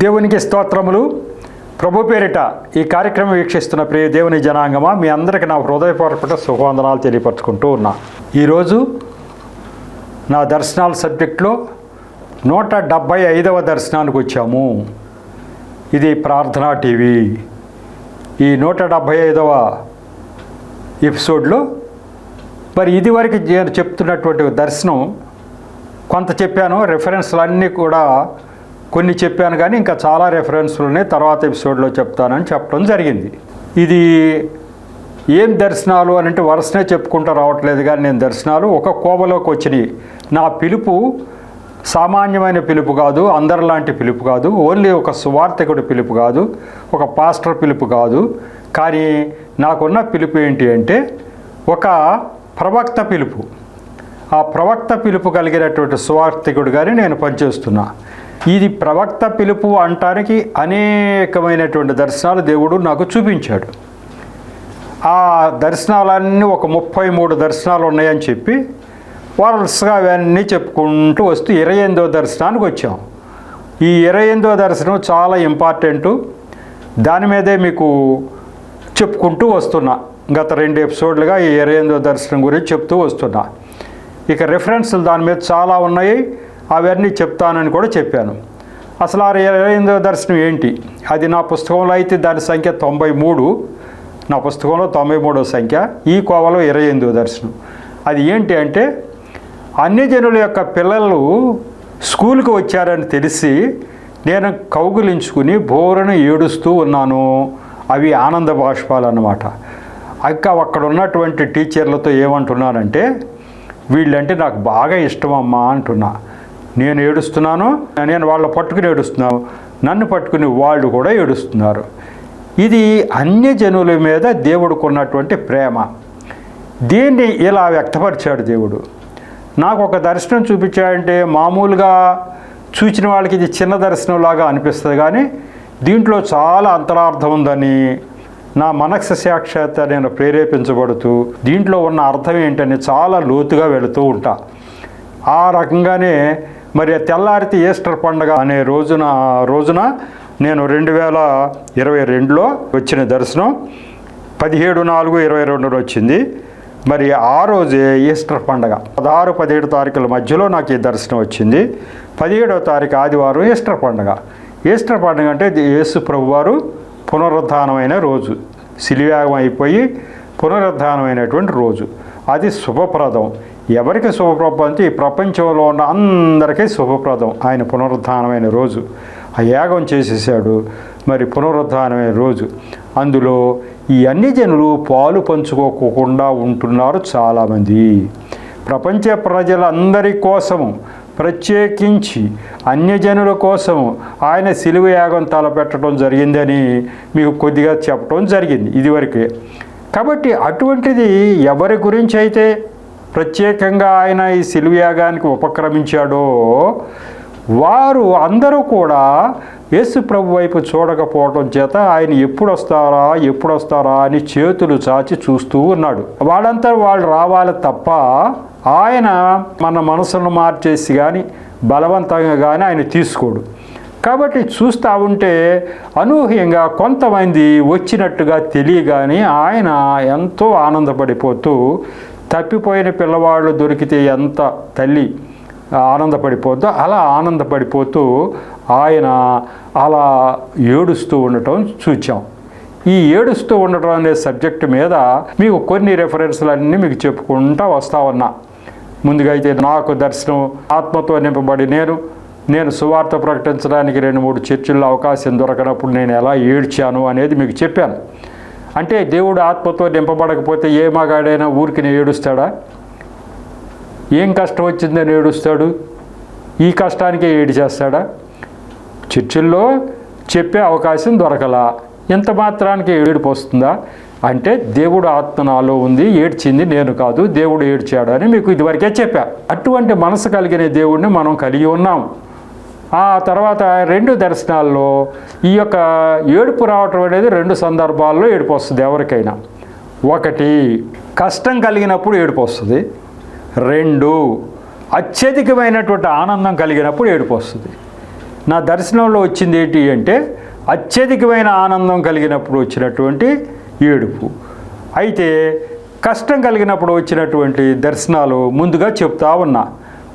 దేవునికి స్తోత్రములు. ప్రభు పేరిట ఈ కార్యక్రమం వీక్షిస్తున్న ప్రియ దేవుని జనాంగమా, మీ అందరికీ నా హృదయపూర్వక శుభవందనాలు తెలియపరచుకుంటూ ఉన్నా. ఈరోజు నా దర్శనాల సబ్జెక్టులో 175వ దర్శనానికి వచ్చాము. ఇది ప్రార్థనా టీవీ. ఈ 175వ ఎపిసోడ్లో మరి ఇదివరకు నేను చెప్తున్నటువంటి దర్శనం కొంత చెప్పాను. రెఫరెన్స్లు అన్నీ కూడా కొన్ని చెప్పాను, కానీ ఇంకా చాలా రెఫరెన్స్లు ఉన్నాయి, తర్వాత ఎపిసోడ్లో చెప్తానని చెప్పడం జరిగింది. ఇది ఏం దర్శనాలు అని అంటే వరుసనే చెప్పుకుంటూ రావట్లేదు, కానీ నేను దర్శనాలు ఒక కోవలోకి వచ్చినాయి. నా పిలుపు సామాన్యమైన పిలుపు కాదు, అందరిలాంటి పిలుపు కాదు, ఓన్లీ ఒక సువార్థకుడి పిలుపు కాదు, ఒక పాస్టర్ పిలుపు కాదు. కానీ నాకున్న పిలుపు ఏంటి అంటే ఒక ప్రవక్త పిలుపు. ఆ ప్రవక్త పిలుపు కలిగినటువంటి సువార్థకుడిగానే నేను పనిచేస్తున్నా. ఇది ప్రవక్త పిలుపు అంటానికి అనేకమైనటువంటి దర్శనాలు దేవుడు నాకు చూపించాడు. ఆ దర్శనాలన్నీ ఒక 33 దర్శనాలు ఉన్నాయని చెప్పి వరుసగా అవన్నీ చెప్పుకుంటూ వస్తూ 28వ దర్శనానికి వచ్చాం. ఈ 28వ దర్శనం చాలా ఇంపార్టెంటు. దాని మీదే మీకు చెప్పుకుంటూ వస్తున్నా. గత 2 ఎపిసోడ్లుగా ఈ 28వ దర్శనం గురించి చెప్తూ వస్తున్నా. ఇక రెఫరెన్స్లు దాని మీద చాలా ఉన్నాయి, అవన్నీ చెప్తానని కూడా చెప్పాను. అసలు ఆ 28వ దర్శనం ఏంటి? అది నా పుస్తకంలో అయితే దాని సంఖ్య 93. నా పుస్తకంలో 93వ సంఖ్య. ఈ కోవలో 28వ దర్శనం. అది ఏంటి అంటే, అన్యజనుల యొక్క పిల్లలు స్కూల్కి వచ్చారని తెలిసి నేను కౌగులించుకుని బోరను ఏడుస్తూ ఉన్నాను. అవి ఆనంద బాష్పాలు అన్నమాట. అక్కడ ఉన్నటువంటి టీచర్లతో ఏమంటున్నానంటే, వీళ్ళంటే నాకు బాగా ఇష్టమమ్మా అంటున్నా. నేను ఏడుస్తున్నాను, నేను వాళ్ళ పట్టుకుని ఏడుస్తున్నాను, నన్ను పట్టుకుని వాళ్ళు కూడా ఏడుస్తున్నారు. ఇది అన్యజనుల మీద దేవుడికి ఉన్నటువంటి ప్రేమ. దీన్ని ఇలా వ్యక్తపరిచాడు దేవుడు. నాకు ఒక దర్శనం చూపించాడంటే మామూలుగా చూసిన వాళ్ళకి ఇది చిన్న దర్శనంలాగా అనిపిస్తుంది, కానీ దీంట్లో చాలా అంతరార్థం ఉందని నా మనస్సు సాక్షాత్ నేను ప్రేరేపించబడుతూ దీంట్లో ఉన్న అర్థం ఏంటని చాలా లోతుగా వెళుతూ ఉంటా. ఆ రకంగానే మరి తెల్లారితి ఈస్టర్ పండుగ అనే రోజున నేను 2022లో వచ్చిన దర్శనం 17/4/22 వచ్చింది. మరి ఆ రోజే ఈస్టర్ పండుగ 16-17 తారీఖుల మధ్యలో నాకు ఈ దర్శనం వచ్చింది. 17వ తారీఖు ఆదివారం ఈస్టర్ పండుగ. ఈస్టర్ పండుగ అంటే యేసు ప్రభువారు పునరుద్ధానమైన రోజు, శిలువయాగం అయిపోయి పునరుద్ధానమైనటువంటి రోజు. అది శుభప్రదం. ఎవరికి శుభప్రదం అంటే ఈ ప్రపంచంలో ఉన్న అందరికీ శుభప్రదం. ఆయన పునరుద్ధానమైన రోజు. ఆ యాగం చేసేసాడు, మరి పునరుద్ధానమైన రోజు. అందులో ఈ అన్ని జనులు పాలు పంచుకోకుండా ఉంటున్నారు చాలామంది. ప్రపంచ ప్రజలందరి కోసము, ప్రత్యేకించి అన్యజనుల కోసము ఆయన శిలువ యాగం తలపెట్టడం జరిగిందని మీకు కొద్దిగా చెప్పడం జరిగింది ఇదివరకే. కాబట్టి అటువంటిది ఎవరి గురించి అయితే ప్రత్యేకంగా ఆయన ఈ శిలువ యాగానికి ఉపక్రమించాడో వారు అందరూ కూడా యేసు ప్రభు వైపు చూడకపోవడం చేత ఆయన ఎప్పుడు వస్తారా అని చేతులు చాచి చూస్తూ ఉన్నాడు. వాళ్ళంతా వాళ్ళు రావాలి తప్ప ఆయన మన మనసును మార్చేసి కానీ బలవంతంగా కానీ ఆయన తీసుకోడు. కాబట్టి చూస్తూ ఉంటే అనూహ్యంగా కొంతమంది వచ్చినట్టుగా తెలియగానే ఆయన ఎంతో ఆనందపడిపోతూ, తప్పిపోయిన పిల్లవాళ్ళు దొరికితే ఎంత తల్లి ఆనందపడిపోద్దో అలా ఆనందపడిపోతూ ఆయన అలా ఏడుస్తూ ఉండటం చూచాం. ఈ ఏడుస్తూ ఉండటం అనే సబ్జెక్టు మీద మీకు కొన్ని రెఫరెన్స్లన్నీ మీకు చెప్పుకుంటూ వస్తా ఉన్నా. ముందుగా అయితే నాకు దర్శనం ఆత్మతో నింపబడి నేను సువార్త ప్రకటించడానికి 2-3 చర్చిల్లో అవకాశం దొరకనప్పుడు నేను ఎలా ఏడ్చాను అనేది మీకు చెప్పాను. అంటే దేవుడు ఆత్మతో నింపబడకపోతే ఏ మగాడైనా ఊరికి ఏడుస్తాడా? ఏం కష్టం వచ్చిందని ఏడుస్తాడు? ఈ కష్టానికే ఏడిచేస్తాడా? చర్చిల్లో చెప్పే అవకాశం దొరకలా, ఎంత మాత్రానికి ఏడుపు వస్తుందా? అంటే దేవుడు ఆత్మ నాలో ఉంది, ఏడ్చింది నేను కాదు, దేవుడు ఏడ్చాడు అని మీకు ఇదివరకే చెప్పా. అటువంటి మనసు కలిగిన దేవుడిని మనం కలిగి ఉన్నాం. ఆ తర్వాత 2 దర్శనాల్లో ఈ యొక్క ఏడుపు రావటం అనేది 2 సందర్భాల్లో ఏడుపు వస్తుంది ఎవరికైనా. 1 కష్టం కలిగినప్పుడు ఏడుపు వస్తుంది, 2 అత్యధికమైనటువంటి ఆనందం కలిగినప్పుడు ఏడుపు వస్తుంది. నా దర్శనంలో వచ్చింది ఏంటి అంటే అత్యధికమైన ఆనందం కలిగినప్పుడు వచ్చినటువంటి ఏడుపు. అయితే కష్టం కలిగినప్పుడు వచ్చినటువంటి దర్శనాలు ముందుగా చెప్తా ఉన్నా.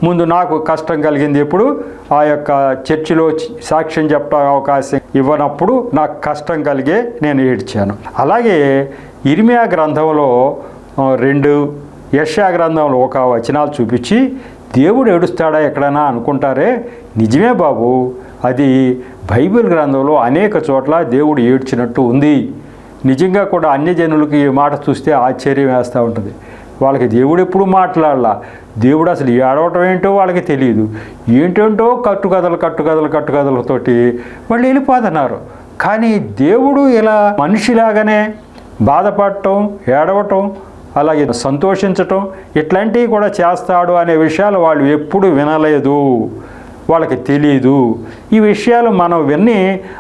ముందు నాకు కష్టం కలిగింది ఎప్పుడు ఆ యొక్క చర్చిలో సాక్ష్యం చెప్పే అవకాశం ఇవ్వనప్పుడు నాకు కష్టం కలిగే నేను ఏడ్చాను. అలాగే ఇర్మియా గ్రంథంలో 2, యెషయా గ్రంథంలో 1 వచనాలు చూపించి దేవుడు ఏడుస్తాడా ఎక్కడైనా అనుకుంటారే, నిజమే బాబు, అది బైబిల్ గ్రంథంలో అనేక చోట్ల దేవుడు ఏడ్చినట్టు ఉంది. నిజంగా కూడా అన్యజనులకి ఈ మాట చూస్తే ఆశ్చర్యం వేస్తూ ఉంటుంది. వాళ్ళకి దేవుడు ఎప్పుడు మాట్లాడాల, దేవుడు అసలు ఏడవటం ఏంటో వాళ్ళకి తెలియదు. ఏంటేంటో కట్టుకథలతోటి వాళ్ళు వెళ్ళిపోతున్నారు. కానీ దేవుడు ఇలా మనిషిలాగానే బాధపడటం, ఏడవటం, అలాగే సంతోషించటం ఇట్లాంటివి కూడా చేస్తాడు అనే విషయాలు వాళ్ళు ఎప్పుడు వినలేదు, వాళ్ళకి తెలియదు. ఈ విషయాలు మనం విని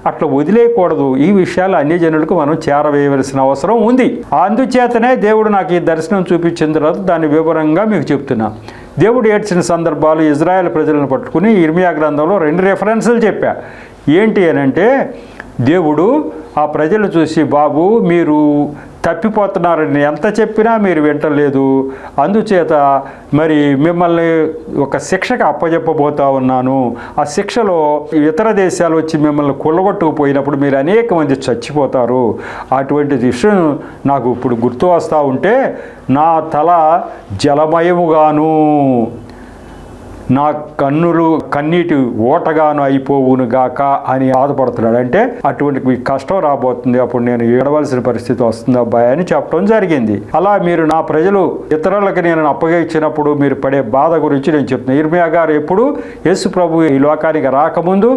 అట్లా వదిలేయకూడదు. ఈ విషయాలు అన్యజనులకు మనం చేరవేయవలసిన అవసరం ఉంది. అందుచేతనే దేవుడు నాకు ఈ దర్శనం చూపించిన తర్వాత దాన్ని వివరంగా మీకు చెప్తున్నా. దేవుడు ఏడ్చిన సందర్భాలు ఇజ్రాయెల్ ప్రజలను పట్టుకుని ఇర్మియా గ్రంథంలో 2 రెఫరెన్సులు చెప్పా. ఏంటి అని అంటే, దేవుడు ఆ ప్రజలు చూసి, బాబు మీరు తప్పిపోతున్నారని ఎంత చెప్పినా మీరు వింటలేదు, అందుచేత మరి మిమ్మల్ని ఒక శిక్షకు అప్పచెప్పబోతా ఉన్నాను. ఆ శిక్షలో ఇతర దేశాలు వచ్చి మిమ్మల్ని కొల్లగొట్టుకుపోయినప్పుడు మీరు అనేక మంది చచ్చిపోతారు. అటువంటి విషయం నాకు ఇప్పుడు గుర్తు వస్తూ ఉంటే నా తల జలమయముగాను, నా కన్నులు కన్నీటి ఓటగాను అయిపోవును గాక అని బాధపడుతున్నాడు. అంటే అటువంటి మీకు కష్టం రాబోతుంది, అప్పుడు నేను ఏడవలసిన పరిస్థితి వస్తుంది అబ్బాయి అని చెప్పడం జరిగింది. అలా మీరు నా ప్రజలు ఇతరులకు నేను అప్పగించినప్పుడు మీరు పడే బాధ గురించి నేను చెప్తున్నాను. ఇర్మియా గారు ఎప్పుడు యేసు ప్రభు ఈ లోకానికి రాకముందు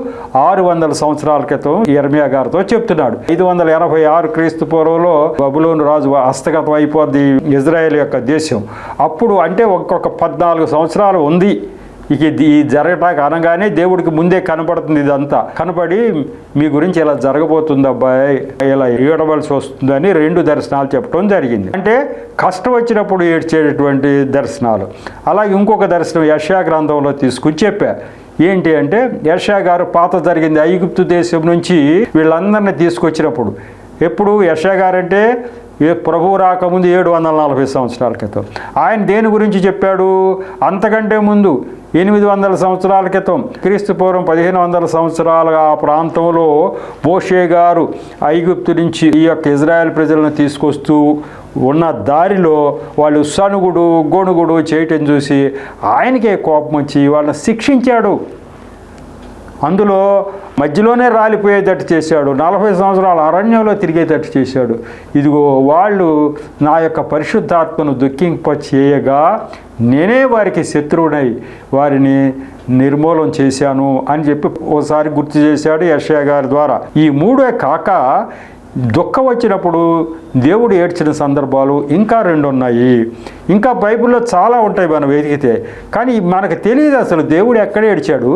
600 సంవత్సరాల క్రితం ఇర్మియా గారితో చెప్తున్నాడు. 586 క్రీస్తు పూర్వంలో బబులోను రాజు హస్తగతం అయిపోద్ది ఇజ్రాయెల్ యొక్క దేశం. అప్పుడు అంటే ఒక్కొక్క 14 సంవత్సరాలు ఉంది ఇక ఈ జరగటానికి అనగానే దేవుడికి ముందే కనపడుతుంది. ఇదంతా కనపడి మీ గురించి ఇలా జరగబోతుంది అబ్బాయి, ఇలా ఏడవలసి వస్తుందని 2 దర్శనాలు చెప్పడం జరిగింది. అంటే కష్టం వచ్చినప్పుడు ఏడ్చేటటువంటి దర్శనాలు. అలాగే ఇంకొక దర్శనం యెషయా గ్రంథంలో తీసుకుని చెప్పా. ఏంటి అంటే, యెషయా గారు పాత జరిగింది ఐగుప్తు దేశం నుంచి వీళ్ళందరినీ తీసుకొచ్చినప్పుడు, ఎప్పుడు యెషయా గారంటే ప్రభువు రాకముందు 740 సంవత్సరాల క్రితం. ఆయన దేని గురించి చెప్పాడు? అంతకంటే ముందు 800 సంవత్సరాల క్రితం క్రీస్తు పూర్వం 1500 సంవత్సరాల ఆ ప్రాంతంలో మోషే గారు ఐగుప్తు నుంచి ఈ యొక్క ఇజ్రాయెల్ ప్రజలను తీసుకొస్తూ ఉన్న దారిలో వాళ్ళు సనుగుడు గొణుగుడు చేయటం చూసి ఆయనకే కోపం వచ్చి వాళ్ళని శిక్షించాడు. అందులో మధ్యలోనే రాలిపోయేటట్టు చేశాడు. 40 సంవత్సరాల అరణ్యంలో తిరిగేటట్టు చేశాడు. ఇదిగో వాళ్ళు నా యొక్క పరిశుద్ధాత్మను దుఃఖింపచేయగా నేనే వారికి శత్రువునై వారిని నిర్మూలన చేశాను అని చెప్పి ఓసారి గుర్తు చేశాడు యెషయా గారి ద్వారా. ఈ 3 కాక దుఃఖం వచ్చినప్పుడు దేవుడు ఏడ్చిన సందర్భాలు ఇంకా 2 ఉన్నాయి. ఇంకా బైబిల్లో చాలా ఉంటాయి మనం వెతికితే, కానీ మనకు తెలియదు అసలు దేవుడు ఎక్కడ ఏడ్చాడు,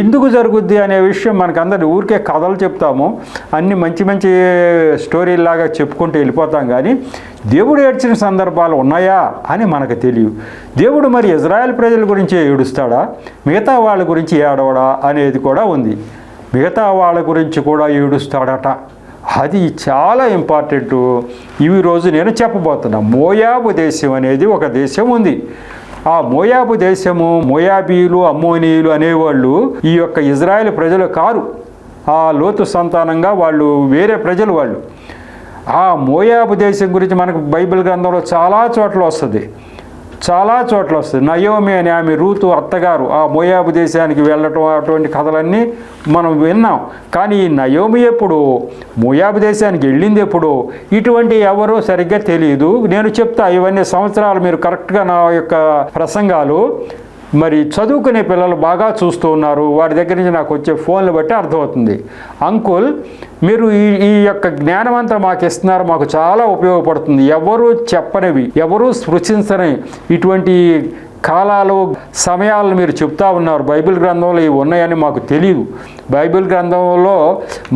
ఎందుకు జరుగుద్ది అనే విషయం. మనకు అందరి ఊరికే కథలు చెప్తాము, అన్ని మంచి మంచి స్టోరీలాగా చెప్పుకుంటూ వెళ్ళిపోతాం, కానీ దేవుడు ఏడ్చిన సందర్భాలు ఉన్నాయా అని మనకు తెలియదు. దేవుడు మరి ఇజ్రాయెల్ ప్రజల గురించి ఏడుస్తాడా, మిగతా వాళ్ళ గురించి ఏడవడా అనేది కూడా ఉంది. మిగతా వాళ్ళ గురించి కూడా ఏడుస్తాడట. అది చాలా ఇంపార్టెంట్. ఇవి రోజు నేను చెప్పబోతున్నా. మోయాబు దేశం అనేది ఒక దేశం ఉంది. ఆ మోయాబు దేశము, మోయాబీలు అమ్మోనీయులు అనేవాళ్ళు ఈ యొక్క ఇజ్రాయెల్ ప్రజలు కారు. ఆ లోతు సంతానంగా వాళ్ళు వేరే ప్రజలు వాళ్ళు. ఆ మోయాబు దేశం గురించి మనకు బైబిల్ గ్రంథంలో చాలా చోట్ల వస్తుంది. నయోమి అని ఆమె రూతు అత్తగారు ఆ మోయాబు దేశానికి వెళ్ళటం, అటువంటి కథలన్నీ మనం విన్నాం. కానీ ఈ నయోమి ఎప్పుడు మోయాబు దేశానికి వెళ్ళింది ఎప్పుడు, ఇటువంటి ఎవరో సరిగ్గా తెలియదు. నేను చెప్తా, ఇవన్నీ సంవత్సరాలు మీరు కరెక్ట్గా నా యొక్క ప్రసంగాలు మరి చదువుకునే పిల్లలు బాగా చూస్తూ ఉన్నారు. వాడి దగ్గర నుంచి నాకు వచ్చే ఫోన్లు బట్టి అర్థమవుతుంది. అంకుల్ మీరు ఈ యొక్క జ్ఞానం అంతా మాకు ఇస్తున్నారు, మాకు చాలా ఉపయోగపడుతుంది. ఎవరు చెప్పనివి, ఎవరు స్పృశించని ఇటువంటి కాలాలు సమయాలను మీరు చెప్తా ఉన్నారు. బైబిల్ గ్రంథంలో ఇవి ఉన్నాయని మాకు తెలియదు. బైబిల్ గ్రంథంలో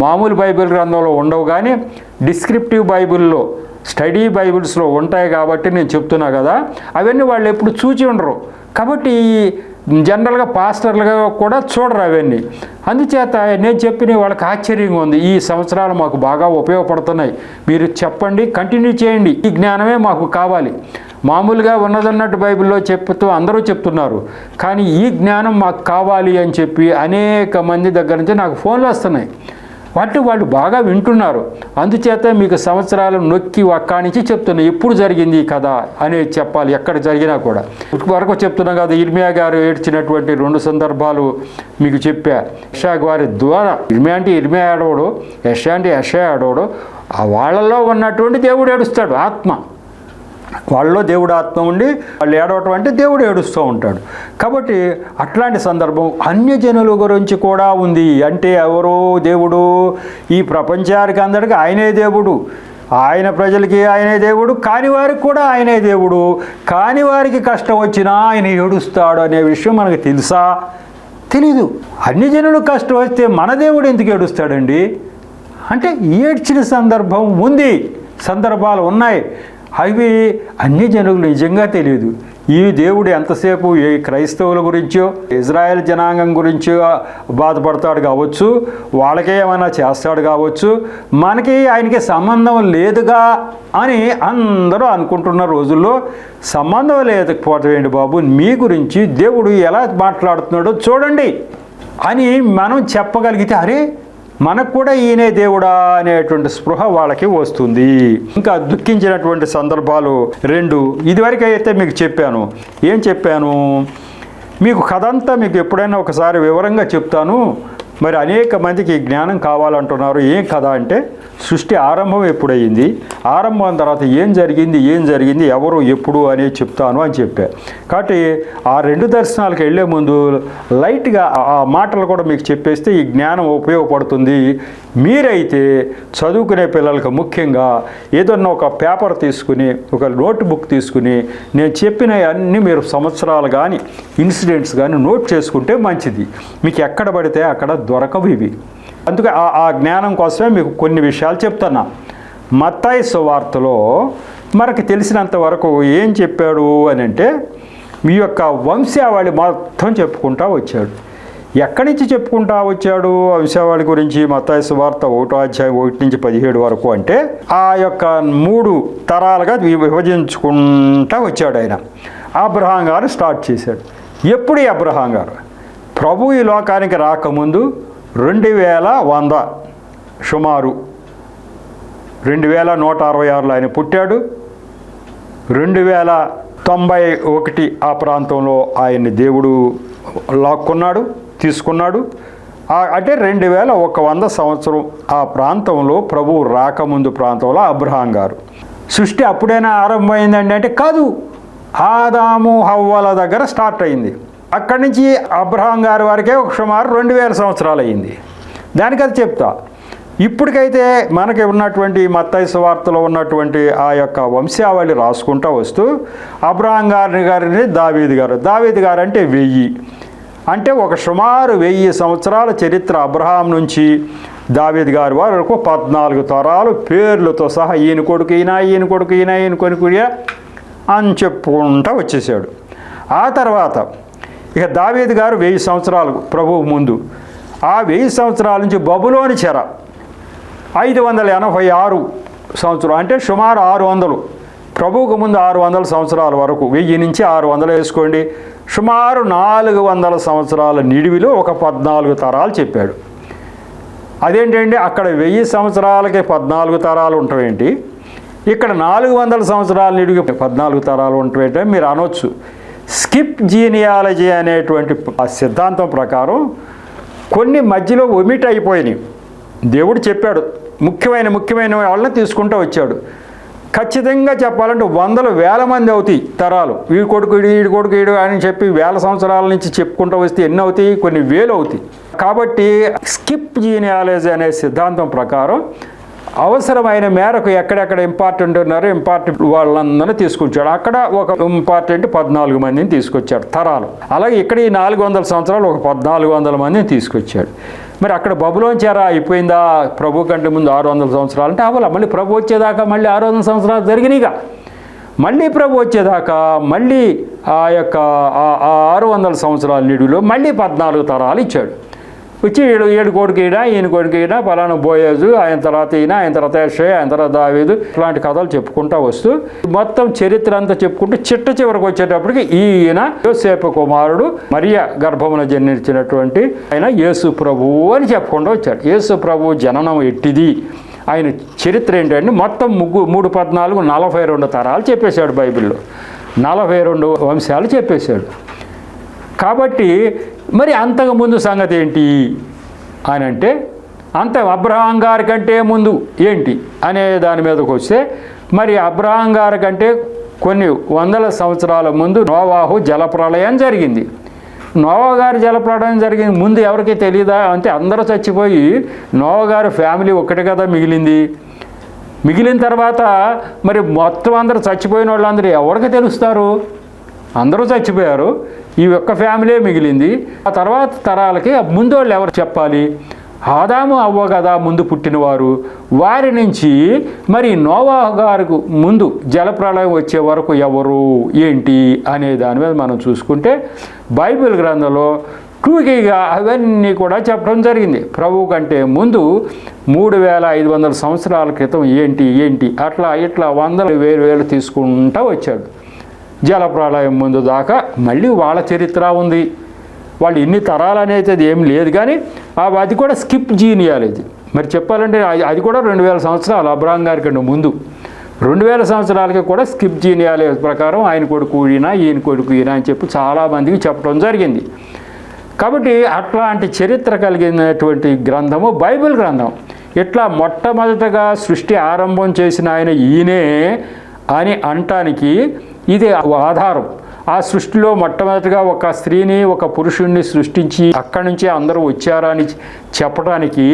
మామూలు బైబిల్ గ్రంథంలో ఉండవు, కానీ డిస్క్రిప్టివ్ బైబిల్లో స్టడీ బైబిల్స్లో ఉంటాయి కాబట్టి నేను చెప్తున్నా కదా. అవన్నీ వాళ్ళు ఎప్పుడు చూచి ఉండరు. కాబట్టి జనరల్గా పాస్టర్లుగా కూడా చూడరు అవన్నీ. అందుచేత నేను చెప్పిన వాళ్ళకి ఆశ్చర్యంగా ఉంది. ఈ సంవత్సరాలు మాకు బాగా ఉపయోగపడుతున్నాయి, మీరు చెప్పండి, కంటిన్యూ చేయండి, ఈ జ్ఞానమే మాకు కావాలి. మామూలుగా ఉన్నదన్నట్టు బైబిల్లో చెప్తూ అందరూ చెప్తున్నారు, కానీ ఈ జ్ఞానం మాకు కావాలి అని చెప్పి అనేక మంది దగ్గర నుంచి నాకు ఫోన్లు వస్తున్నాయి. వాళ్ళు బాగా వింటున్నారు. అందుచేత మీకు సంవత్సరాలు నొక్కి అక్కడి నుంచి చెప్తున్నా ఎప్పుడు జరిగింది ఈ కథ అనేది చెప్పాలి, ఎక్కడ జరిగినా కూడా. వరకు చెప్తున్నాం కదా, ఇర్మియా గారు ఏడ్చినటువంటి 2 సందర్భాలు మీకు చెప్పా. యెషయా గారి ద్వారా, ఇర్మియా అంటే ఇర్మియా ఏడవడు, యెషయా అంటే యెషయా ఏడవడు. ఆ వాళ్ళలో ఉన్నటువంటి దేవుడు ఏడుస్తాడు, ఆత్మ. వాళ్ళలో దేవుడు ఆత్మ ఉండి వాళ్ళు ఏడవటం అంటే దేవుడు ఏడుస్తూ ఉంటాడు. కాబట్టి అట్లాంటి సందర్భం అన్యజనుల గురించి కూడా ఉంది. అంటే ఎవరో దేవుడు, ఈ ప్రపంచానికి అందరికీ ఆయనే దేవుడు, ఆయన ప్రజలకి ఆయనే దేవుడు, కాని వారికి కూడా ఆయనే దేవుడు. కాని వారికి కష్టం వచ్చినా ఆయన ఏడుస్తాడు అనే విషయం మనకు తెలుసా? తెలీదు. అన్యజనులకు కష్టం వస్తే మన దేవుడు ఎందుకు ఏడుస్తాడండి అంటే ఏడ్చిన సందర్భం ఉంది, సందర్భాలు ఉన్నాయి. అవి అన్యజనులు నిజంగా తెలియదు. ఈ దేవుడు ఎంతసేపు ఏ క్రైస్తవుల గురించో ఇజ్రాయెల్ జనాంగం గురించో బాధపడతాడు కావచ్చు, వాళ్ళకే ఏమైనా చేస్తాడు కావచ్చు, మనకి ఆయనకి సంబంధం లేదుగా అని అందరూ అనుకుంటున్న రోజుల్లో సంబంధం లేకపోవటం ఏంటి బాబు, మీ గురించి దేవుడు ఎలా మాట్లాడుతున్నాడో చూడండి అని మనం చెప్పగలిగితే, అరే మనకు కూడా ఈయనే దేవుడా అనేటువంటి స్పృహ వాళ్ళకి వస్తుంది. ఇంకా దుఃఖించినటువంటి సందర్భాలు 2 ఇదివరకు అయితే మీకు చెప్పాను. ఏం చెప్పాను? మీకు కథ అంతా మీకు ఎప్పుడైనా ఒకసారి వివరంగా చెప్తాను. మరి అనేక మందికి జ్ఞానం కావాలంటున్నారు. ఏం కథ అంటే, సృష్టి ఆరంభం ఎప్పుడయ్యింది, ఆరంభం తర్వాత ఏం జరిగింది, ఎవరు ఎప్పుడు అనేది చెప్తాను అని చెప్పా. కాబట్టి ఆ 2 దర్శనాలకు వెళ్ళే ముందు లైట్గా ఆ మాటలు కూడా మీకు చెప్పేస్తే ఈ జ్ఞానం ఉపయోగపడుతుంది. మీరైతే చదువుకునే పిల్లలకు ముఖ్యంగా ఏదన్నా ఒక పేపర్ తీసుకుని, ఒక నోట్బుక్ తీసుకుని, నేను చెప్పిన అన్నీ మీరు సంవత్సరాలు కానీ ఇన్సిడెంట్స్ కానీ నోట్ చేసుకుంటే మంచిది. మీకు ఎక్కడ పడితే అక్కడ దొరకవు ఇవి. అందుకే ఆ జ్ఞానం కోసమే మీకు కొన్ని విషయాలు చెప్తున్నా. మత్తయి సువార్తలో మనకు తెలిసినంత వరకు ఏం చెప్పాడు అని అంటే, మీ యొక్క వంశావళి మొత్తం చెప్పుకుంటా వచ్చాడు. ఎక్కడి నుంచి చెప్పుకుంటా వచ్చాడు వంశావళి గురించి? మత్తయి సువార్త 1వ అధ్యాయం 1 నుంచి 17 వరకు. అంటే ఆ యొక్క 3 తరాలుగా విభజించుకుంటా వచ్చాడు ఆయన. అబ్రహాం గారు స్టార్ట్ చేశాడు. ఎప్పుడు ఈ అబ్రహాం గారు? ప్రభు ఈ లోకానికి రాకముందు 2100 సుమారు 2166లో ఆయన పుట్టాడు. 2091 ఆ ప్రాంతంలో ఆయన్ని దేవుడు లాక్కున్నాడు, తీసుకున్నాడు. అంటే 2100 సంవత్సరం ఆ ప్రాంతంలో ప్రభువు రాకముందు ప్రాంతంలో అబ్రహాం గారు. సృష్టి అప్పుడైనా ఆరంభమైందండి అంటే కాదు, ఆదాము హవ్వల దగ్గర స్టార్ట్ అయింది. అక్కడి నుంచి అబ్రహాం గారి వరకే ఒక సుమారు 2000 సంవత్సరాలు అయింది. దానికి అది చెప్తా. ఇప్పటికైతే మనకి ఉన్నటువంటి మత్తయి సువార్తలో ఉన్నటువంటి ఆ యొక్క వంశావళి రాసుకుంటూ వస్తూ అబ్రహాం గారిని దావీదు గారు అంటే 1000, అంటే ఒక సుమారు 1000 సంవత్సరాల చరిత్ర. అబ్రహాం నుంచి దావీదు గారి వరకు 14 తరాలు పేర్లతో సహా ఈయన కొడుకు ఈయన అని చెప్పుకుంటూ వచ్చేసాడు. ఆ తర్వాత ఇక దావీదు గారు 1000 సంవత్సరాలు ప్రభువు ముందు. ఆ 1000 సంవత్సరాల నుంచి బబులోని చెర 586 సంవత్సరాలు, అంటే సుమారు 600, ప్రభువుకు ముందు 600 సంవత్సరాల వరకు, 1000 నుంచి 600 వేసుకోండి, సుమారు 400 సంవత్సరాల నిడివిలో ఒక 14 తరాలు చెప్పాడు. అదేంటండి, అక్కడ 1000 సంవత్సరాలకి 14 తరాలు ఉంటాయేంటి, ఇక్కడ 400 సంవత్సరాల నిడివి 14 తరాలు ఉంటాయేంటి మీరు అనొచ్చు. స్కిప్ జీనియాలజీ అనేటువంటి ఆ సిద్ధాంతం ప్రకారం కొన్ని మధ్యలో ఒమిట్ అయిపోయినాయి. దేవుడు చెప్పాడు, ముఖ్యమైన వాళ్ళని తీసుకుంటూ వచ్చాడు. ఖచ్చితంగా చెప్పాలంటే 100,000 మంది అవుతాయి తరాలు. వీడి కొడుకు అని చెప్పి 1000 సంవత్సరాల నుంచి చెప్పుకుంటూ వస్తే ఎన్ని అవుతాయి? కొన్ని వేలు అవుతాయి. కాబట్టి స్కిప్ జీనియాలజీ అనే సిద్ధాంతం ప్రకారం అవసరమైన మేరకు ఎక్కడెక్కడ ఇంపార్టెంట్ ఉన్నారో ఇంపార్టెంట్ వాళ్ళందరినీ తీసుకొచ్చాడు. అక్కడ ఒక ఇంపార్టెంట్ 14 మందిని తీసుకొచ్చాడు తరాలు. అలాగే ఇక్కడ ఈ 400 సంవత్సరాలు ఒక 1400 మందిని తీసుకొచ్చాడు. మరి అక్కడ బబులోని చెర అయిపోయిందా? ప్రభు కంటే ముందు 600 సంవత్సరాలు అంటే అవ్వాలి. మళ్ళీ ప్రభు వచ్చేదాకా మళ్ళీ 600 సంవత్సరాలు జరిగినాయిగా. మళ్ళీ ప్రభు వచ్చేదాకా మళ్ళీ ఆ యొక్క 600 సంవత్సరాల నిడిలో మళ్ళీ 14 తరాలు ఇచ్చాడు. వచ్చి ఏడు కొడుకు ఈయన కొడుకు పలానా బోయేజు, ఆయన తర్వాత ఆయన తర్వాత యెషయా, ఆయన తర్వాత దావీదు, ఇట్లాంటి కథలు చెప్పుకుంటూ వస్తూ మొత్తం చరిత్ర అంతా చెప్పుకుంటూ చివరికి వచ్చేటప్పటికి ఈయన యోసేపు కుమారుడు మరియ గర్భమున జన్మించినటువంటి ఆయన యేసు ప్రభువు అని చెప్పుకుంటూ వచ్చాడు. యేసు ప్రభువు జననం ఎట్టిది, ఆయన చరిత్ర ఏంటంటే మొత్తం 3, 14, 42 తరాలు చెప్పేశాడు బైబిల్లో. 42 వంశాలు చెప్పేశాడు. కాబట్టి మరి అంతకుముందు సంగతి ఏంటి అని అంటే, అబ్రహాం గారి కంటే ముందు ఏంటి అనే దాని మీదకి వస్తే, మరి అబ్రహాం గారి కంటే కొన్ని వందల సంవత్సరాల ముందు నోవాహు జలప్రళయం జరిగింది. నోవా గారి జలప్రళయం జరిగింది ముందు ఎవరికి తెలియదా అంటే, అందరూ చచ్చిపోయి నోవా గారి ఫ్యామిలీ ఒక్కటే కదా మిగిలింది. మిగిలిన తర్వాత మరి మొత్తం అందరూ చచ్చిపోయిన వాళ్ళందరూ ఎవరికి తెలుస్తారు? అందరూ చచ్చిపోయారు, ఈ ఒక్క ఫ్యామిలీ మిగిలింది. ఆ తర్వాత తరాలకి ముందు వాళ్ళు ఎవరు చెప్పాలి? ఆదాము అవ్వ కదా ముందు పుట్టినవారు. వారి నుంచి మరి నోవాహు గారికి ముందు జలప్రళయం వచ్చే వరకు ఎవరు ఏంటి అనే దాని మీద మనం చూసుకుంటే బైబిల్ గ్రంథంలో టూకీగా అవన్నీ కూడా చెప్పడం జరిగింది. ప్రభువు కంటే ముందు 3500 సంవత్సరాల క్రితం ఏంటి అట్లా ఇట్లా వందలు వేలు తీసుకుంటూ వచ్చాడు. జలప్రళయం ముందు దాకా మళ్ళీ వాళ్ళ చరిత్ర ఉంది. వాళ్ళు ఇన్ని తరాలు అనేది ఏం లేదు, కానీ అది కూడా స్కిప్ జీనియాలజీ. మరి చెప్పాలంటే అది కూడా 2000 సంవత్సరాలు అబ్రహాం గారి కంటే ముందు 2000 సంవత్సరాలకి కూడా స్కిప్ జీనియాలజీ ప్రకారం ఆయన కొడుకు ఈయన కొడుకు అని చెప్పి చాలామందికి చెప్పడం జరిగింది. కాబట్టి అట్లాంటి చరిత్ర కలిగినటువంటి గ్రంథము బైబిల్ గ్రంథం. ఇట్లా మొట్టమొదటగా సృష్టి ఆరంభం చేసిన ఆయన ఈయనే అని అనటానికి ఇది ఆధారం. ఆ సృష్టిలో మొట్టమొదటిగా ఒక స్త్రీని ఒక పురుషుణ్ణి సృష్టించి అక్కడి నుంచి అందరూ వచ్చారని చెప్పడానికి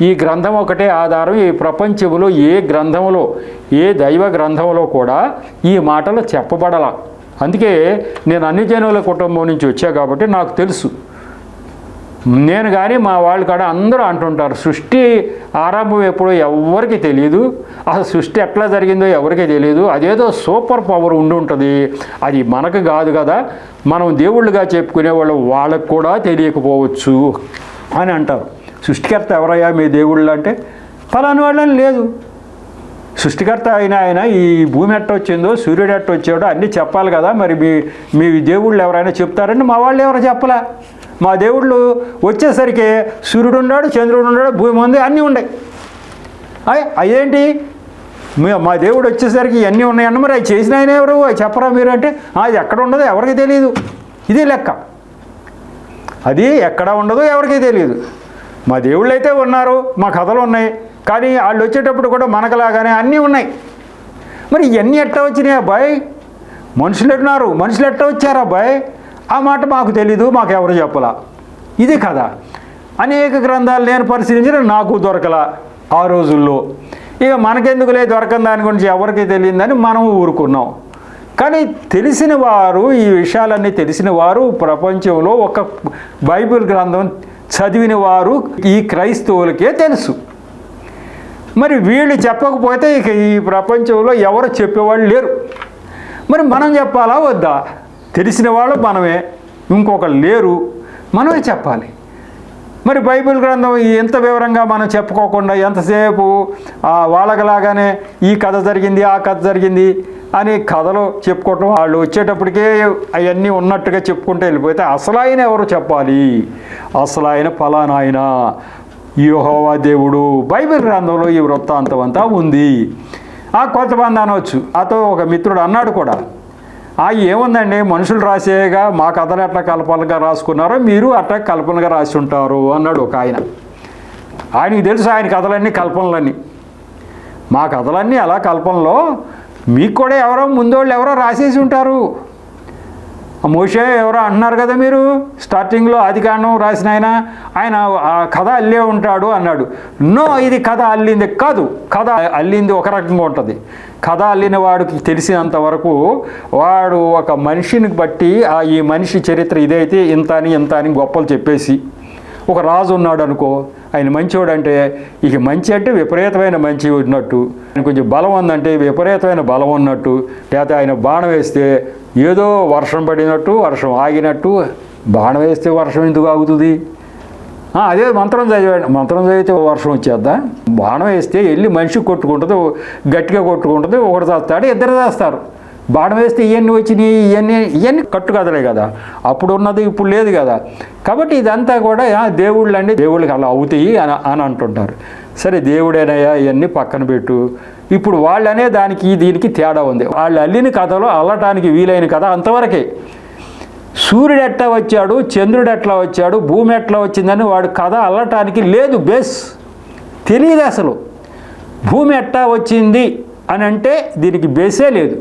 ఈ గ్రంథం ఒకటే ఆధారం. ఈ ప్రపంచంలో ఏ గ్రంథంలో, ఏ దైవ గ్రంథంలో కూడా ఈ మాటలు చెప్పబడాల. అందుకే నేను అన్ని జనుల కుటుంబం నుంచి వచ్చా కాబట్టి నాకు తెలుసు. నేను కానీ మా వాళ్ళు కూడా అందరూ అంటుంటారు, సృష్టి ఆరంభం ఎప్పుడో ఎవరికి తెలియదు, అసలు సృష్టి ఎట్లా జరిగిందో ఎవరికి తెలియదు, అదేదో సూపర్ పవర్ ఉండి ఉంటుంది, అది మనకు కాదు కదా, మనం దేవుళ్ళుగా చెప్పుకునే వాళ్ళకు కూడా తెలియకపోవచ్చు అని అంటారు. సృష్టికర్త ఎవరయ్యా మీ దేవుళ్ళు అంటే ఫలాని వాళ్ళని లేదు. సృష్టికర్త ఆయన ఈ భూమి ఎట్ట వచ్చిందో, సూర్యుడు ఎట్ట వచ్చాడో అన్నీ చెప్పాలి కదా. మరి మీ దేవుళ్ళు ఎవరైనా చెప్తారంటే మా వాళ్ళు ఎవరో చెప్పలే. మా దేవుళ్ళు వచ్చేసరికి సూర్యుడు ఉన్నాడు, చంద్రుడు ఉన్నాడు, భూమి ఉంది, అన్నీ ఉన్నాయి. అదేంటి మా దేవుడు వచ్చేసరికి ఇవన్నీ ఉన్నాయన్న, మరి అవి చేసిన ఆయన ఎవరు చెప్పరా మీరు అంటే, అది ఎక్కడ ఉండదో ఎవరికి తెలియదు. ఇది లెక్క. అది ఎక్కడ ఉండదో ఎవరికి తెలియదు. మా దేవుళ్ళు అయితే ఉన్నారు, మా కథలు ఉన్నాయి, కానీ వాళ్ళు వచ్చేటప్పుడు కూడా మనకులాగానే అన్నీ ఉన్నాయి. మరి ఇవన్నీ ఎట్లా వచ్చినాయి అబ్బాయి? మనుషులు ఎట్టున్నారు, మనుషులు ఎట్లా వచ్చారు అబ్బాయి? ఆ మాట మాకు తెలీదు, మాకు ఎవరు చెప్పలా. ఇది కదా. అనేక గ్రంథాలు నేను పరిశీలించిన నాకు దొరకలా ఆ రోజుల్లో. ఇక మనకెందుకులే దొరకని దాని గురించి ఎవరికి తెలియదని మనం ఊరుకున్నాం. కానీ తెలిసిన వారు, ఈ విషయాలన్నీ తెలిసిన వారు ప్రపంచంలో ఒక బైబిల్ గ్రంథం చదివిన వారు ఈ క్రైస్తవులకే తెలుసు. మరి వీళ్ళు చెప్పకపోతే ఇక ఈ ప్రపంచంలో ఎవరు చెప్పేవాళ్ళు లేరు. మరి మనం చెప్పాలా వద్దా? తెలిసిన వాళ్ళు మనమే, ఇంకొకరు లేరు, మనమే చెప్పాలి. మరి బైబిల్ గ్రంథం ఎంత వివరంగా మనం చెప్పుకోకుండా ఎంతసేపు వాళ్ళకలాగానే ఈ కథ జరిగింది, ఆ కథ జరిగింది అని కథలు చెప్పుకోవటం, వాళ్ళు వచ్చేటప్పటికే అవన్నీ ఉన్నట్టుగా చెప్పుకుంటూ వెళ్ళిపోతే అసలు ఆయన ఎవరు చెప్పాలి? అసలు ఆయన ఫలానా ఆయన యెహోవా దేవుడు. బైబిల్ గ్రంథంలో ఈ వృత్తాంతం అంతా ఉంది. కొంతమంది అనవచ్చు, అతో ఒక మిత్రుడు అన్నాడు కూడా, ఏముందండి మనుషులు రాసేగా మా కథలు ఎట్లా కల్పనగా రాసుకున్నారో మీరు అట్లా కల్పనగా రాసి ఉంటారు అన్నాడు ఒక ఆయన. ఆయనకి తెలుసు ఆయన కథలన్నీ కల్పనలన్నీ. మా కథలన్నీ అలా కల్పనలో, మీకు కూడా ఎవరో ముందోళ్ళు ఎవరో రాసేసి ఉంటారు. మోషే ఎవరో అంటున్నారు కదా మీరు, స్టార్టింగ్లో ఆదికాండం రాసిన ఆయన ఆ కథ అల్లే ఉంటాడు అన్నాడు. నో, ఇది కథ అల్లింది కాదు. కథ అల్లింది ఒక రకంగా ఉంటుంది. కథ అల్లిన వాడికి తెలిసినంత వరకు వాడు ఒక మనిషిని బట్టి ఈ మనిషి చరిత్ర ఇదైతే ఇంత అని గొప్పలు చెప్పేసి ఒక రాజు ఉన్నాడు అనుకో, ఆయన మంచివాడు అంటే ఇక మంచి అంటే విపరీతమైన మంచి ఉన్నట్టు, ఆయన కొంచెం బలం ఉందంటే విపరీతమైన బలం ఉన్నట్టు, లేకపోతే ఆయన బాణం వేస్తే ఏదో వర్షం పడినట్టు, వర్షం ఆగినట్టు. బాణం వేస్తే వర్షం ఎందుకు ఆగుతుంది? అదే మంత్రం చదివాడు, మంత్రం చదివితే వర్షం వచ్చేద్దా? బాణం వేస్తే వెళ్ళి మనిషి కొట్టుకుంటుంది, గట్టిగా కొట్టుకుంటుంది, ఒకటి చేస్తాడు, ఇద్దరు చేస్తారు. బాణం వేస్తే ఇవన్నీ వచ్చినాయి, ఇవన్నీ కట్టుకదలే కదా, అప్పుడు ఉన్నది ఇప్పుడు లేదు కదా. కాబట్టి ఇదంతా కూడా దేవుళ్ళు అండి, దేవుళ్ళకి అలా అవుతాయి అని అంటుంటారు. సరే దేవుడేనయ్యా ఇవన్నీ పక్కన పెట్టు. ఇప్పుడు వాళ్ళనే దానికి దీనికి తేడా ఉంది. వాళ్ళు అల్లిన కథలో అల్లటానికి వీలైన కథ అంతవరకే. సూర్యుడు ఎట్లా వచ్చాడు, చంద్రుడు ఎట్లా వచ్చాడు, భూమి ఎట్లా వచ్చిందని వాడు కథ అల్లటానికి లేదు, బేస్ తెలియదు అసలు. భూమి ఎట్లా వచ్చింది అని అంటే దీనికి బేసే లేదు,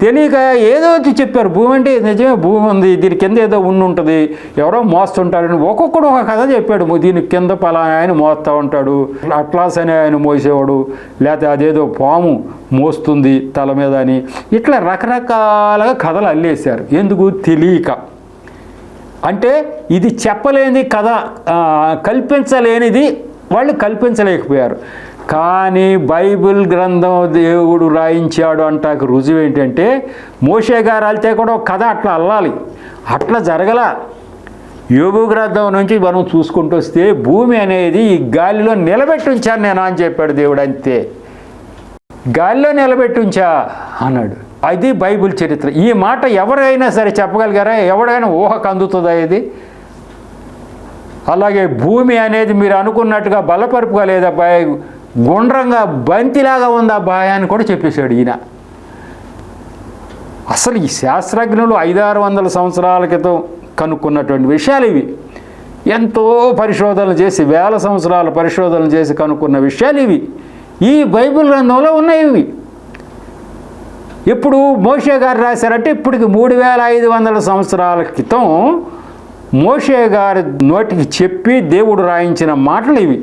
తెలియక ఏదో చెప్పారు. భూమి అంటే నిజమే భూమి ఉంది, దీని కింద ఏదో ఉంటుంది, ఎవరో మోస్తుంటాడని ఒక్కొక్కడు ఒక కథ చెప్పాడు. దీని కింద పలానా ఆయన మోస్తూ ఉంటాడు, అట్లాస్ అనే ఆయన మోసేవాడు, లేకపోతే అదేదో పాము మోస్తుంది తల మీద అని, ఇట్లా రకరకాలుగా కథలు అల్లేశారు. ఎందుకు? తెలియక. అంటే ఇది చెప్పలేని కథ, కల్పించలేనిది వాళ్ళు కల్పించలేకపోయారు. కానీ బైబిల్ గ్రంథం దేవుడు రాయించాడు అంటాకు రుజువు ఏంటంటే, మోషే గారు వెళ్తే కూడా ఒక కథ అట్లా అల్లాలి, అట్లా జరగల. యోబు గ్రంథం నుంచి మనం చూసుకుంటూ వస్తే భూమి అనేది ఈ గాలిలో నిలబెట్టి ఉంచాను నేను అని చెప్పాడు దేవుడు. అంతే, గాలిలో నిలబెట్టి ఉంచా అన్నాడు. అది బైబిల్ చరిత్ర. ఈ మాట ఎవరైనా సరే చెప్పగలిగారా? ఎవడైనా ఊహకు అందుతుందా ఇది? అలాగే భూమి అనేది మీరు అనుకున్నట్టుగా బలపరుపుగా లేదబ్బాయి, గుండ్రంగా బంతిలాగా ఉంది అబ్బాయి అని కూడా చెప్పేశాడు ఈయన. అసలు ఈ శాస్త్రజ్ఞులు 500-600 సంవత్సరాల క్రితం కనుక్కున్నటువంటి విషయాలు ఇవి. ఎంతో పరిశోధనలు చేసి, వేల సంవత్సరాల పరిశోధనలు చేసి కనుక్కున్న విషయాలు ఇవి. ఈ బైబిల్ గ్రంథంలో ఉన్నాయి ఇవి. ఇప్పుడు మోషే గారు రాశారంటే ఇప్పటికి 3500 సంవత్సరాల క్రితం మోషే గారి నోటికి చెప్పి దేవుడు రాయించిన మాటలు ఇవి.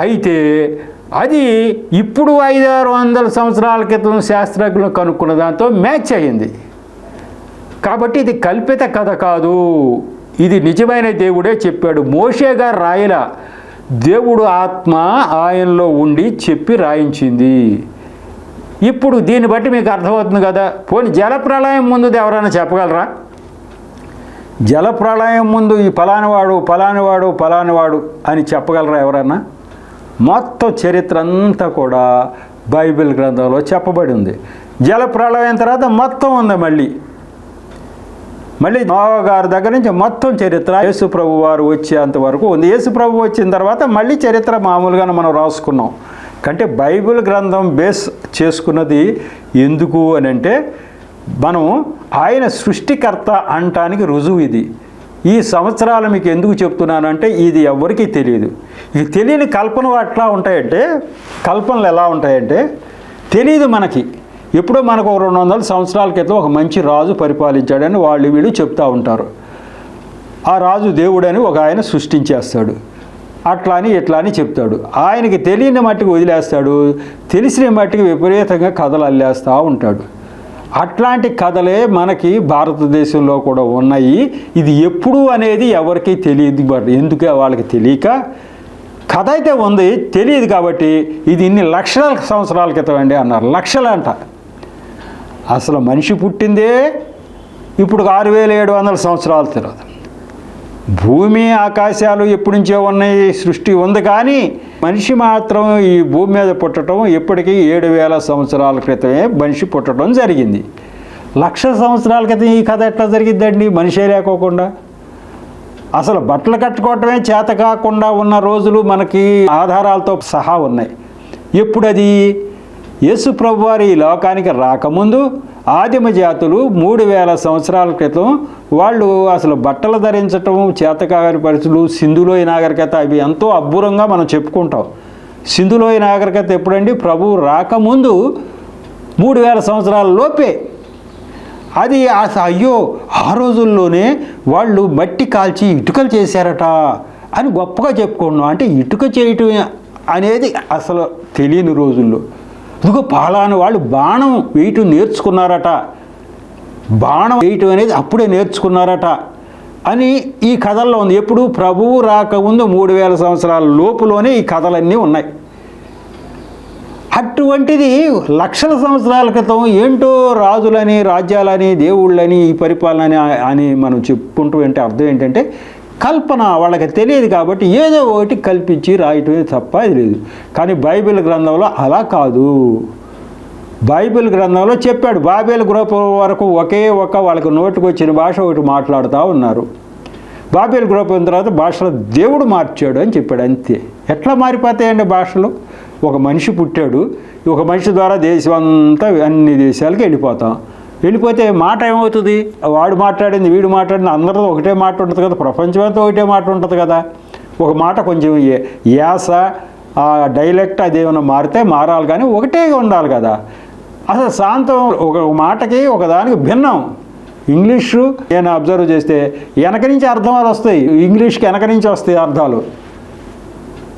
అయితే అది ఇప్పుడు 500-600 సంవత్సరాల క్రితం శాస్త్రజ్ఞులు కనుక్కున్న దాంతో మ్యాచ్ అయ్యింది. కాబట్టి ఇది కల్పిత కథ కాదు, ఇది నిజమైన దేవుడే చెప్పాడు. మోషే గారు రాయలా, దేవుడు ఆత్మ ఆయనలో ఉండి చెప్పి రాయించింది. ఇప్పుడు దీన్ని బట్టి మీకు అర్థమవుతుంది కదా. పోనీ జలప్రళయం ముందు ఎవరైనా చెప్పగలరా? జలప్రళయం ముందు ఈ పలానివాడు అని చెప్పగలరా ఎవరన్నా? మొత్తం చరిత్ర అంతా కూడా బైబిల్ గ్రంథంలో చెప్పబడి ఉంది. జలప్రళయం తర్వాత మొత్తం ఉంది. మళ్ళీ నోవా గారి దగ్గర నుంచి మొత్తం చరిత్ర యేసు ప్రభు వారు వచ్చేంత వరకు ఉంది. యేసు ప్రభు వచ్చిన తర్వాత మళ్ళీ చరిత్ర మామూలుగా మనం రాసుకున్నాం. అంటే బైబిల్ గ్రంథం బేస్ చేసుకున్నది ఎందుకు అని అంటే, మనం ఆయన సృష్టికర్త అనటానికి రుజువు ఇది. ఈ సంవత్సరాలు మీకు ఎందుకు చెప్తున్నానంటే, ఇది ఎవరికీ తెలియదు. ఇది తెలియని కల్పనలు అట్లా ఉంటాయంటే, కల్పనలు ఎలా ఉంటాయంటే తెలియదు మనకి. ఎప్పుడో మనకు 200 సంవత్సరాల క్రితం ఒక మంచి రాజు పరిపాలించాడని వీళ్ళు చెప్తూ ఉంటారు. ఆ రాజు దేవుడని ఒక ఆయన సృష్టించేస్తాడు, అట్లా అని ఇట్లా అని చెప్తాడు. ఆయనకి తెలియని మట్టికి వదిలేస్తాడు, తెలిసిన మట్టికి విపరీతంగా కథలు అల్లేస్తూ ఉంటాడు. అట్లాంటి కథలే మనకి భారతదేశంలో కూడా ఉన్నాయి. ఇది ఎప్పుడు అనేది ఎవరికీ తెలియదు. ఎందుకే వాళ్ళకి తెలియక కథ అయితే ఉంది, తెలియదు కాబట్టి ఇది ఇన్ని లక్షల సంవత్సరాల క్రితం అండి అన్నారు. లక్షలంట. అసలు మనిషి పుట్టిందే ఇప్పుడు 6700 సంవత్సరాల తర్వాత. భూమి ఆకాశాలు ఎప్పటి నుంచో ఉన్నాయి, సృష్టి ఉంది. కానీ మనిషి మాత్రం ఈ భూమి మీద పుట్టడం ఇప్పటికీ 7000 సంవత్సరాల క్రితమే మనిషి పుట్టడం జరిగింది. 1,00,000 సంవత్సరాల క్రితం ఈ కథ ఎట్లా జరిగిద్దండి మనిషే లేకోకుండా? అసలు బట్టలు కట్టుకోవటమే చేత కాకుండా ఉన్న రోజులు మనకి ఆధారాలతో సహా ఉన్నాయి. ఎప్పుడది? యేసు ప్రభు వారు ఈ లోకానికి రాకముందు ఆదిమ జాతులు 3000 సంవత్సరాల క్రితం వాళ్ళు అసలు బట్టలు ధరించటం చేతకాని పరిస్థితులు, సింధులోయ నాగరికత, అవి ఎంతో అబ్బురంగా మనం చెప్పుకుంటాం. సింధులోయ నాగరికత ఎప్పుడండి? ప్రభువు రాకముందు 3000 సంవత్సరాల లోపే. అది అయ్యో ఆ రోజుల్లోనే వాళ్ళు మట్టి కాల్చి ఇటుకలు చేశారట అని గొప్పగా చెప్పుకున్నాం. అంటే ఇటుక చేయటం అనేది అసలు తెలియని రోజుల్లో. ఇదిగో పాలాను వాళ్ళు బాణం వేయటం నేర్చుకున్నారట, బాణం వేయటం అనేది అప్పుడే నేర్చుకున్నారట. అని ఈ కథల్లో ఉంది. ఎప్పుడు ప్రభువు రాకముందు 3000 సంవత్సరాల లోపులోనే ఈ కథలన్నీ ఉన్నాయి. అటువంటిది లక్షల సంవత్సరాల క్రితం ఏంటో రాజులని, రాజ్యాలని, దేవుళ్ళని, ఈ పరిపాలన అని మనం చెప్పుకుంటూ అంటే అర్థం ఏంటంటే కల్పన. వాళ్ళకి తెలియదు కాబట్టి ఏదో ఒకటి కల్పించి రాయటమే తప్ప ఇది లేదు. కానీ బైబిల్ గ్రంథంలో అలా కాదు. బైబిల్ గ్రంథంలో చెప్పాడు, బాబేలు గృహ వరకు ఒకే వాళ్ళకి నోటికి వచ్చిన భాష ఒకటి మాట్లాడుతూ ఉన్నారు. బాబేలు గృహ తర్వాత భాషలో దేవుడు మార్చాడు అని చెప్పాడు. అంతే. ఎట్లా మారిపోతాయండి భాషలు? ఒక మనిషి పుట్టాడు, ఒక మనిషి ద్వారా దేశం అంతా అన్ని దేశాలకి వెళ్ళిపోతే మాట ఏమవుతుంది? వాడు మాట్లాడింది వీడు మాట్లాడింది అందరితో ఒకటే మాట ఉంటుంది కదా, ప్రపంచం అంతా ఒకటే మాట ఉంటుంది కదా. ఒక మాట కొంచెం యాస, ఆ డైలెక్ట్ అదేమైనా మారాలి కానీ ఒకటే ఉండాలి కదా. అసలు శాంతం ఒక మాటకి ఒకదానికి భిన్నం. ఇంగ్లీషు నేను అబ్జర్వ్ చేస్తే వెనక నుంచి అర్థాలు వస్తాయి, ఇంగ్లీష్కి వెనక నుంచి వస్తాయి అర్థాలు.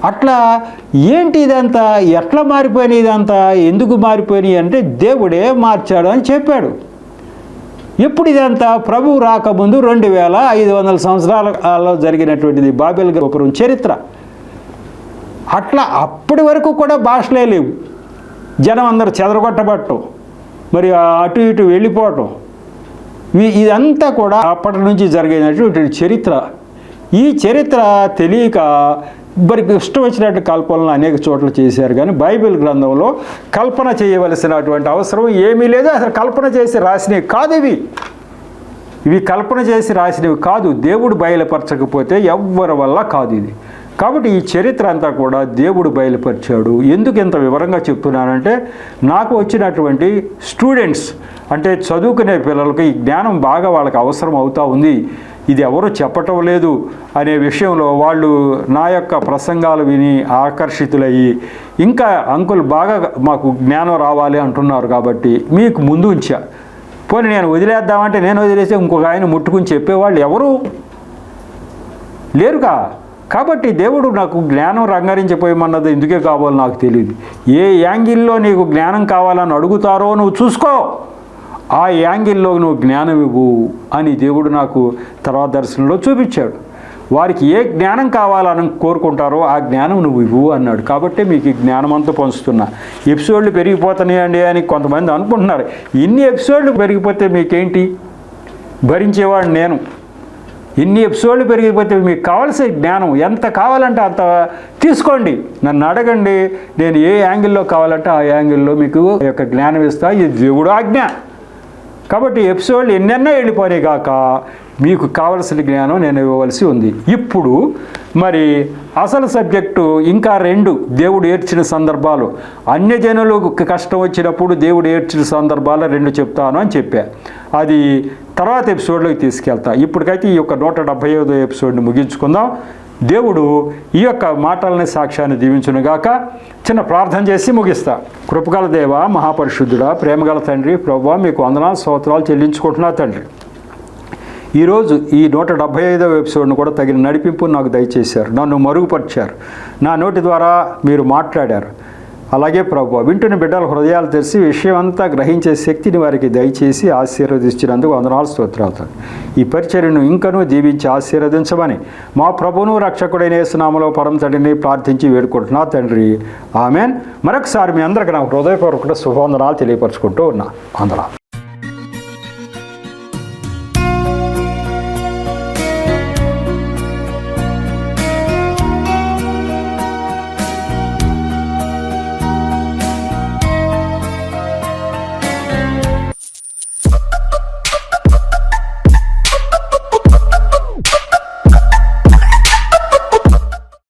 అట్లా ఏంటి ఇదంతా? ఎట్లా మారిపోయినాయి ఇదంతా? ఎందుకు మారిపోయినాయి అంటే దేవుడే మార్చాడు అని చెప్పాడు. ఎప్పుడు ఇదంతా? ప్రభువు రాకముందు 2500 సంవత్సరాలలో జరిగినటువంటిది బాబేలు గోపురం చరిత్ర. అట్లా అప్పటి వరకు కూడా భాషలే లేవు. జనం అందరూ చెదరగొట్టబట్టం, మరి అటు ఇటు వెళ్ళిపోవటం, ఇదంతా కూడా అప్పటి నుంచి జరిగినటువంటి చరిత్ర. ఈ చరిత్ర తెలియక మరి ఇష్టం వచ్చినట్టు కల్పనలు అనేక చోట్ల చేశారు. కానీ బైబిల్ గ్రంథంలో కల్పన చేయవలసినటువంటి అవసరం ఏమీ లేదు. అసలు కల్పన చేసి రాసినవి కాదు ఇవి కల్పన చేసి రాసినవి కాదు. దేవుడు బయలుపరచకపోతే ఎవ్వరి వల్ల కాదు ఇది. కాబట్టి ఈ చరిత్ర అంతా కూడా దేవుడు బయలుపరిచాడు. ఎందుకు ఇంత వివరంగా చెప్తున్నానంటే నాకు వచ్చినటువంటి స్టూడెంట్స్ అంటే చదువుకునే పిల్లలకి ఈ జ్ఞానం బాగా వాళ్ళకి అవసరం అవుతూ ఉంది. ఇది ఎవరు చెప్పటం లేదు అనే విషయంలో వాళ్ళు నా యొక్క ప్రసంగాలు విని ఆకర్షితులయ్యి ఇంకా అంకుల్ బాగా మాకు జ్ఞానం రావాలి అంటున్నారు. కాబట్టి మీకు ముందు ఉంచా. పోనీ నేను వదిలేద్దామంటే నేను వదిలేస్తే ఇంకొక ఆయన ముట్టుకుని చెప్పేవాళ్ళు ఎవరు లేరుగా. కాబట్టి దేవుడు నాకు జ్ఞానం రంగరించిపోయమన్నది ఎందుకే కావాలో నాకు తెలియదు. ఏ యాంగిల్లో నీకు జ్ఞానం కావాలని అడుగుతారో నువ్వు చూసుకో, ఆ యాంగిల్లో నువ్వు జ్ఞానం ఇవ్వు అని దేవుడు నాకు తర్వాత దర్శనంలో చూపించాడు. వారికి ఏ జ్ఞానం కావాలని కోరుకుంటారో ఆ జ్ఞానం నువ్వు ఇవ్వు అన్నాడు. కాబట్టి మీకు ఈ జ్ఞానం అంతా పంచుతున్నా. ఎపిసోడ్లు పెరిగిపోతున్నాయండి అని కొంతమంది అనుకుంటున్నారు. ఇన్ని ఎపిసోడ్లు పెరిగిపోతే మీకేంటి? భరించేవాడు నేను. ఇన్ని ఎపిసోడ్లు పెరిగిపోతే మీకు కావాల్సిన జ్ఞానం ఎంత కావాలంటే అంత తీసుకోండి, నన్ను అడగండి, నేను ఏ యాంగిల్లో కావాలంటే ఆ యాంగిల్లో మీకు యొక్క జ్ఞానం ఇస్తా. ఇది దేవుడు ఆజ్ఞ. కాబట్టి ఎపిసోడ్లు ఎన్నెన్నో వెళ్ళిపోయాయి కాక మీకు కావలసిన జ్ఞానం నేను ఇవ్వవలసి ఉంది. ఇప్పుడు మరి అసలు సబ్జెక్టు ఇంకా 2 దేవుడు ఏడ్చిన సందర్భాలు, అన్యజనులకు కష్టం వచ్చినప్పుడు దేవుడు ఏడ్చిన సందర్భాలు 2 చెప్తాను అని చెప్పా. అది తర్వాత ఎపిసోడ్లోకి తీసుకెళ్తా. ఇప్పటికైతే ఈ యొక్క 175వ ఎపిసోడ్ని ముగించుకుందాం. దేవుడు ఈ యొక్క మాటలని సాక్ష్యాన్ని దీవించునుగాక. చిన్న ప్రార్థన చేసి ముగిస్తా. కృపగల దేవ, మహాపరిశుద్ధుడా, ప్రేమగల తండ్రి, ప్రభువా మీకు వందనాలు స్తోత్రాలు చెల్లించుకుంటున్నా తండ్రి. ఈరోజు ఈ 175వ ఎపిసోడ్ను కూడా తగిన నడిపింపు నాకు దయచేశారు. నన్ను మరుగుపరిచారు. నా నోటి ద్వారా మీరు మాట్లాడారు. అలాగే ప్రభువా వింటున్న బిడ్డల హృదయాలు తెరిచి విషయం అంతా గ్రహించే శక్తిని వారికి దయచేసి ఆశీర్వదించినందుకు వందనాలు స్తోత్రాలు. ఈ పరిచర్యను ఇంకనూ దీవించి ఆశీర్వదించమని మా ప్రభువును రక్షకుడైన యేసు నామములో పరమ తండ్రిని ప్రార్థించి వేడుకుంటున్నా తండ్రి. ఆమెన్. మరొకసారి మీ అందరికీ నా హృదయపూర్వక శుభవందనాలు తెలియపరచుకుంటూ ఉన్నా. వందనాలు.